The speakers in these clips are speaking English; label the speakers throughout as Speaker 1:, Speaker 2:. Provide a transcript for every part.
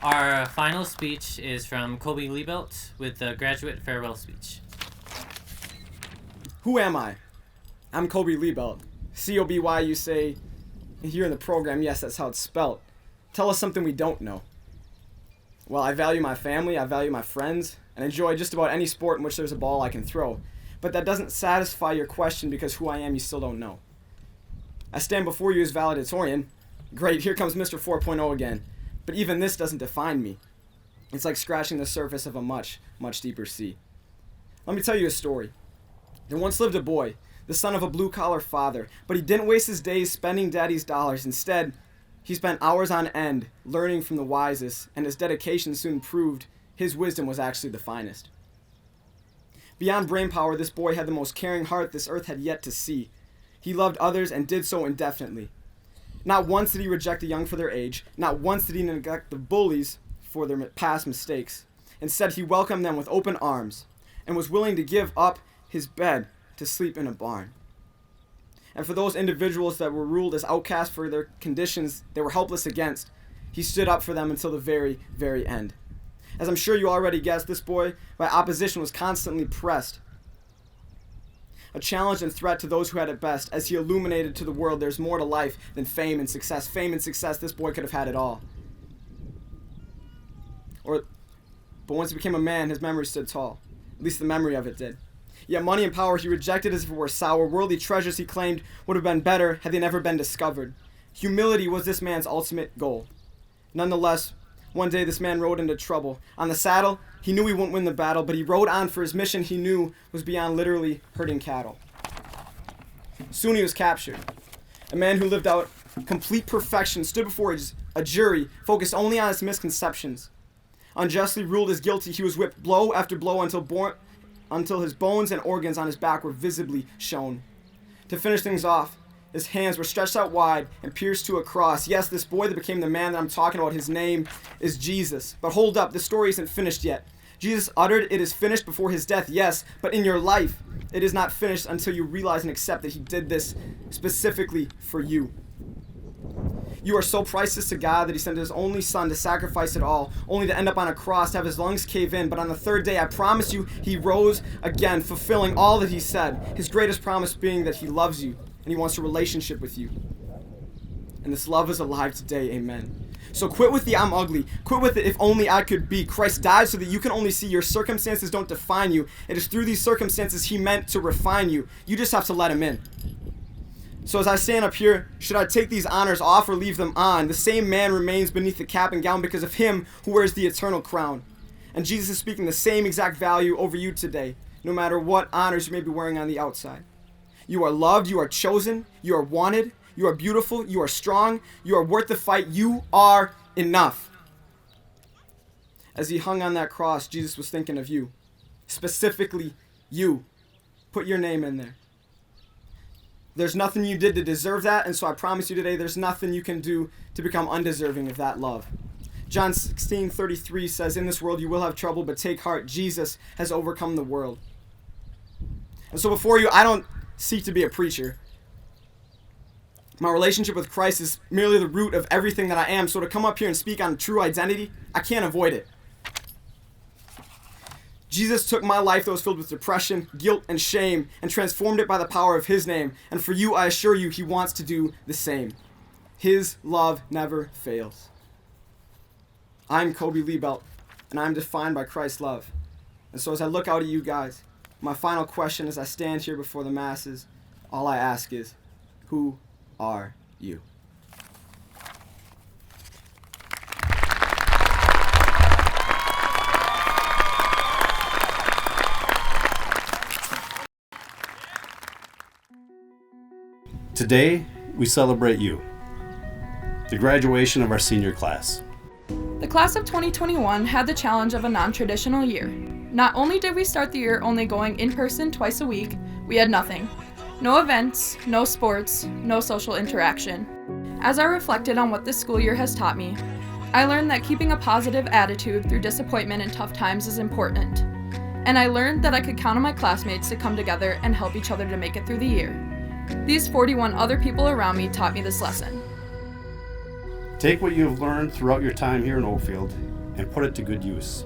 Speaker 1: Our final speech is from Coby Liebelt with the graduate farewell speech.
Speaker 2: Who am I? I'm Coby Liebelt. C-O-B-Y, you say here in the program. Yes, that's how it's spelt. Tell us something we don't know. Well, I value my family, I value my friends, and enjoy just about any sport in which there's a ball I can throw. But that doesn't satisfy your question because who I am you still don't know. I stand before you as valedictorian. Great, here comes Mr. 4.0 again. But even this doesn't define me. It's like scratching the surface of a much, much deeper sea. Let me tell you a story. There once lived a boy, the son of a blue-collar father, but he didn't waste his days spending daddy's dollars. Instead, he spent hours on end learning from the wisest, and his dedication soon proved his wisdom was actually the finest. Beyond brain power, this boy had the most caring heart this earth had yet to see. He loved others and did so indefinitely. Not once did he reject the young for their age. Not once did he neglect the bullies for their past mistakes. Instead, he welcomed them with open arms and was willing to give up his bed to sleep in a barn. And for those individuals that were ruled as outcasts for their conditions they were helpless against, he stood up for them until the very, very end. As I'm sure you already guessed, this boy, by opposition, was constantly pressed. A challenge and threat to those who had it best, as he illuminated to the world there's more to life than fame and success. Fame and success, this boy could have had it all. But once he became a man, his memory stood tall. At least the memory of it did. Yet money and power he rejected as if it were sour. Worldly treasures he claimed would have been better had they never been discovered. Humility was this man's ultimate goal. Nonetheless, one day this man rode into trouble. On the saddle, he knew he wouldn't win the battle, but he rode on for his mission he knew was beyond literally herding cattle. Soon he was captured. A man who lived out complete perfection stood before a jury focused only on his misconceptions. Unjustly ruled as guilty, he was whipped blow after blow until his bones and organs on his back were visibly shown. To finish things off, his hands were stretched out wide and pierced to a cross. Yes, this boy that became the man that I'm talking about, his name is Jesus. But hold up, the story isn't finished yet. Jesus uttered, "It is finished," before his death, yes, but in your life, it is not finished until you realize and accept that he did this specifically for you. You are so priceless to God that he sent his only son to sacrifice it all, only to end up on a cross, to have his lungs cave in. But on the third day, I promise you, he rose again, fulfilling all that he said. His greatest promise being that he loves you and he wants a relationship with you. And this love is alive today, amen. So quit with the "I'm ugly." Quit with the "if only I could be." Christ died so that you can only see your circumstances don't define you. It is through these circumstances he meant to refine you. You just have to let him in. So as I stand up here, should I take these honors off or leave them on? The same man remains beneath the cap and gown because of him who wears the eternal crown. And Jesus is speaking the same exact value over you today, no matter what honors you may be wearing on the outside. You are loved, you are chosen, you are wanted, you are beautiful, you are strong, you are worth the fight, you are enough. As he hung on that cross, Jesus was thinking of you. Specifically, you. Put your name in there. There's nothing you did to deserve that, and so I promise you today, there's nothing you can do to become undeserving of that love. John 16:33 says, "In this world you will have trouble, but take heart, Jesus has overcome the world." And so before you, I don't seek to be a preacher. My relationship with Christ is merely the root of everything that I am, so to come up here and speak on true identity, I can't avoid it. Jesus took my life that was filled with depression, guilt, and shame and transformed it by the power of his name. And for you, I assure you, he wants to do the same. His love never fails. I'm Coby Liebelt, and I'm defined by Christ's love. And so as I look out at you guys, my final question as I stand here before the masses, all I ask is, who are you?
Speaker 3: Today, we celebrate you, the graduation of our senior class.
Speaker 4: The class of 2021 had the challenge of a non-traditional year. Not only did we start the year only going in person twice a week, we had nothing. No events, no sports, no social interaction. As I reflected on what this school year has taught me, I learned that keeping a positive attitude through disappointment and tough times is important. And I learned that I could count on my classmates to come together and help each other to make it through the year. These 41 other people around me taught me this lesson.
Speaker 3: Take what you have learned throughout your time here in Oakfield and put it to good use.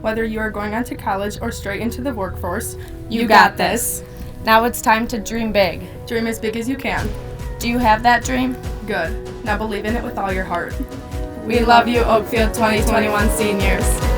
Speaker 4: Whether you are going on to college or straight into the workforce,
Speaker 5: You got this. Now it's time to dream big.
Speaker 4: Dream as big as you can.
Speaker 5: Do you have that dream?
Speaker 4: Good. Now believe in it with all your heart.
Speaker 5: We love you, Oakfield 2021 seniors.